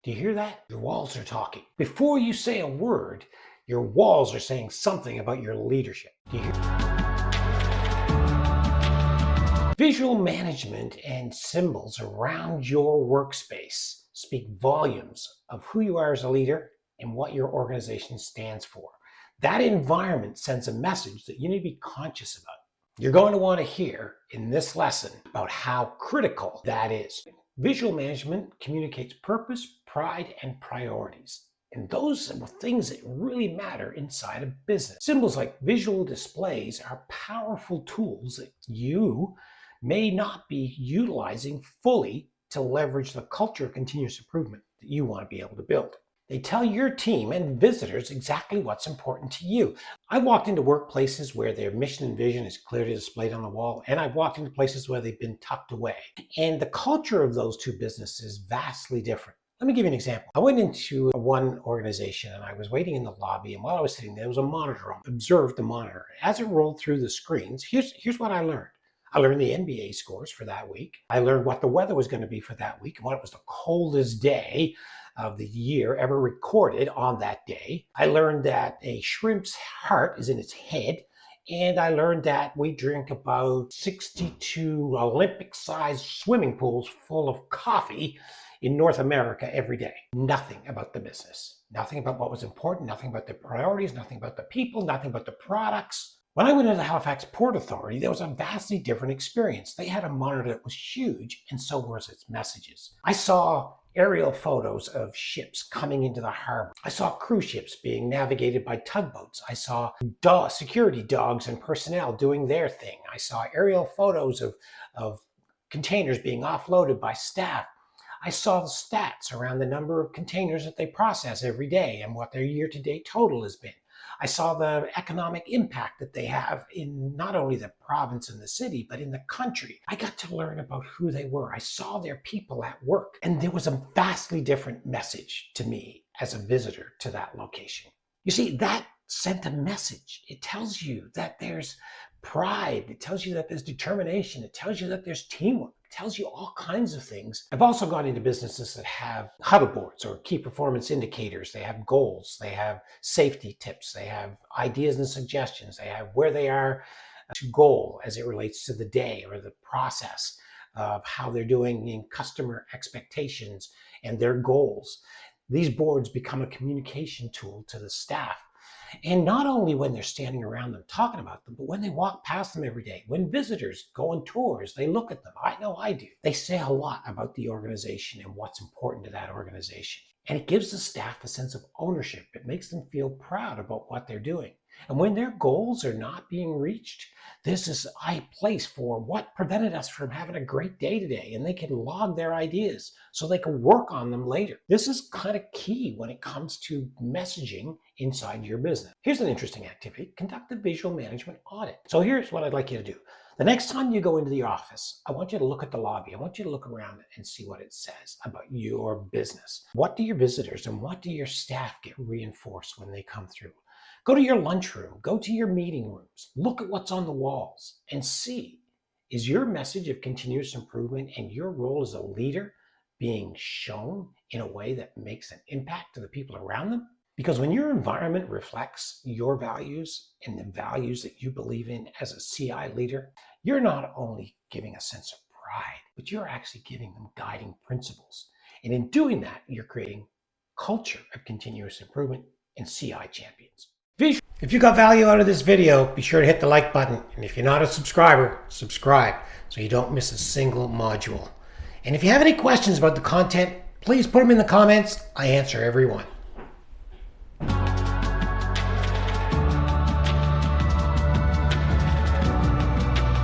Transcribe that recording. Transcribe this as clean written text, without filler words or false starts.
Do you hear that? Your walls are talking. Before you say a word, your walls are saying something about your leadership. Do you hear? Visual management and symbols around your workspace speak volumes of who you are as a leader and what your organization stands for. That environment sends a message that you need to be conscious about. You're going to want to hear in this lesson about how critical that is. Visual management communicates purpose, pride, and priorities. And those are things that really matter inside a business. Symbols like visual displays are powerful tools that you may not be utilizing fully to leverage the culture of continuous improvement that you want to be able to build. They tell your team and visitors exactly what's important to you. I've walked into workplaces where their mission and vision is clearly displayed on the wall, and I've walked into places where they've been tucked away. And the culture of those two businesses is vastly different. Let me give you an example. I went into one organization and I was waiting in the lobby, and while I was sitting there was a monitor on. I observed the monitor. As it rolled through the screens, here's what I learned. I learned the NBA scores for that week. I learned what the weather was going to be for that week and what it was the coldest day of the year ever recorded on that day. I learned that a shrimp's heart is in its head. And I learned that we drink about 62 Olympic-sized swimming pools full of coffee in North America every day. Nothing about the business. Nothing about what was important. Nothing about the priorities. Nothing about the people. Nothing about the products. When I went into the Halifax Port Authority, there was a vastly different experience. They had a monitor that was huge, and so was its messages. I saw aerial photos of ships coming into the harbor. I saw cruise ships being navigated by tugboats. I saw security dogs and personnel doing their thing. I saw aerial photos of containers being offloaded by staff. I saw the stats around the number of containers that they process every day and what their year-to-date total has been. I saw the economic impact that they have in not only the province and the city, but in the country. I got to learn about who they were. I saw their people at work, and there was a vastly different message to me as a visitor to that location. You see, that sent a message. It tells you that there's pride. It tells you that there's determination. It tells you that there's teamwork. It tells you all kinds of things. I've also gone into businesses that have huddle boards or key performance indicators. They have goals. They have safety tips. They have ideas and suggestions. They have where they are to goal as it relates to the day or the process of how they're doing in customer expectations and their goals. These boards become a communication tool to the staff. And not only when they're standing around them talking about them, but when they walk past them every day. When visitors go on tours, they look at them. I know I do. They say a lot about the organization and what's important to that organization. And it gives the staff a sense of ownership. It makes them feel proud about what they're doing. And when their goals are not being reached, this is a place for what prevented us from having a great day today. And they can log their ideas so they can work on them later. This is kind of key when it comes to messaging inside your business. Here's an interesting activity. Conduct a visual management audit. So here's what I'd like you to do. The next time you go into the office, I want you to look at the lobby. I want you to look around and see what it says about your business. What do your visitors and what do your staff get reinforced when they come through? Go to your lunchroom, go to your meeting rooms, look at what's on the walls and see, is your message of continuous improvement and your role as a leader being shown in a way that makes an impact to the people around them? Because when your environment reflects your values and the values that you believe in as a CI leader, you're not only giving a sense of pride, but you're actually giving them guiding principles. And in doing that, you're creating culture of continuous improvement and CI champions. If you got value out of this video, be sure to hit the like button. And if you're not a subscriber, subscribe so you don't miss a single module. And if you have any questions about the content, please put them in the comments. I answer every one.